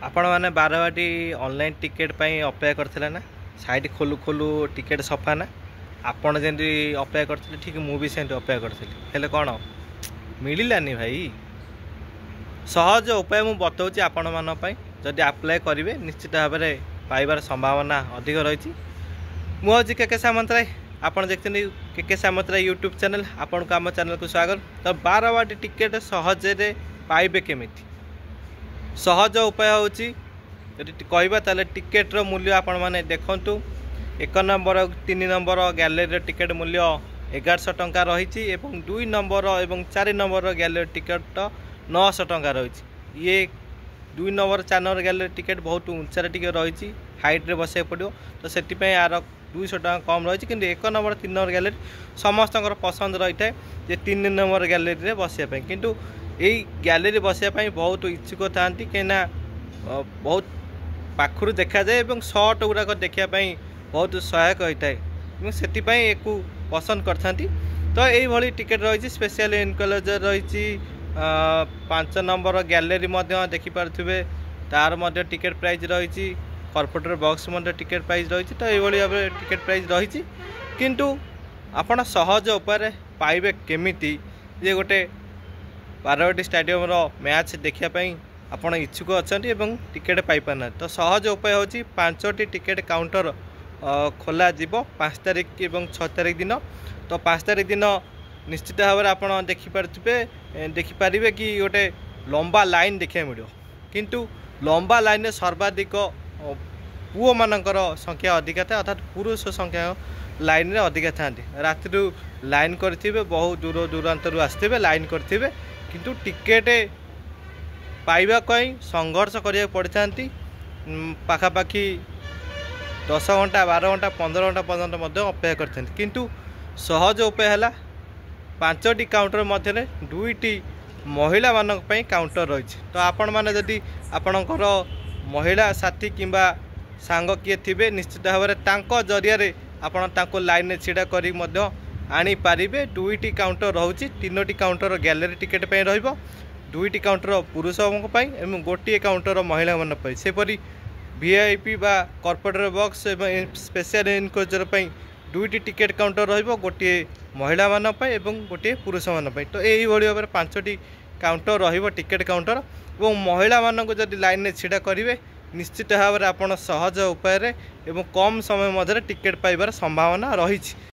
आपण मैंने Barabati online ticket apply करते ना साइट खोलू खोलू टिकेट सफा ना आपण जमी अप्लाई करते ठीक मुझे सेमती अप्लाई करी कौन मिलानी भाई सहज उपाय मुझे बताऊँगी आपण मानी जदि अप्लाई करेंगे निश्चित भाव में पाइबार संभावना अधिक रही। मुझे के सामंतराय आप देखते के सामंतराय यूट्यूब चैनल आपन को आम चैनल को स्वागत। तो बारवाटी टिकेट सहजे पाइबे केमिति सहज उपाय हूँ कहवा ताले टिकेट्र मूल्य आपण मैंने देखु 1 नंबर 3 नंबर गैलरी टिकेट मूल्य 1100 टंका रही। 2 नंबर और 4 नंबर गैलरी टिकेट 900 टंका रही। ये 2 नंबर 4 नंबर गैलरी टिकेट बहुत उच्चार टिके रही हाइट्रे बसे पड़ो तो से यार 200 टका कम रही कि 1 नंबर 3 नंबर गैलरी समस्त पसंद रही है जे 3 नंबर गैलरी बसापी किंतु यही गैलरी बसापी बहुत इच्छुक था कहीं बहुत पाखु देखा जाए और सर्ट गुड़ाक देखापी बहुत सहायक होता है से पसंद करती। तो यही टिकेट रही स्पेशल इनक्लोजर रही 5 नंबर गैलरी देखिपे तार टिकेट प्राइस रही कॉर्पोरेटर बॉक्स टिकेट प्राइस रही। तो ये भाव टिकेट प्राइस रही किंतु आपण सहज उपाय पाइबे केमिति जे गोटे बारवाटी स्टेडियम मैच देखापी आपण इच्छुक अच्छा टिकेट पाई पाना। तो सहज उपाय हूँ 5टी टिकेट काउंटर खोल 5 तारिख और 6 तारिख दिन। तो 5 तारिख दिन निश्चित भाव में आप देखिपारे कि गोटे लंबा लाइन देखा मिल किंतु लंबा लाइन में सर्वाधिक पुओ मानकर संख्या अधिका था अर्थात पुरुष संख्या लाइन रे अधिका था। राति लाइन करेंगे बहुत दूर दूरांतर आसते लाइन करेंगे किंतु टिकेट पाइबा संघर्ष करा पड़ी था पाखापाखि 10 घंटा 12 घंटा 15 घंटा पर्यंत अपेक्षा करते किंतु सहज उपाय है 5टी काउंटर मध्य 2टी महिला मानक काउंटर रही। तो आपण मैंने जदि आपणकर महिला साथी किंबा सांग किए थे निश्चित भाव में जरिया आप लाइन छिड़ा कर आनी पारे। 2टी काउंटर रोचे 3टी काउंटर गैलरी टिकेट रही 2टी काउंटर पुरुष और गोटे काउंटर महिला मान सेपरी वीआईपी बा कॉर्पोरेटर बॉक्स और स्पेशल इनक्लोजर 2टी टिकेट काउंटर रही गोटे महिला मान गोटे पुरुष मान। तो यही भाव में 5टी काउंटर रही टिकेट काउंटर और महिला मानक जदि लाइन छिड़ा करेंगे निश्चित भाव में आप सहज उपाय एवं कम समय मध्य टिकेट पाइबार संभावना रही।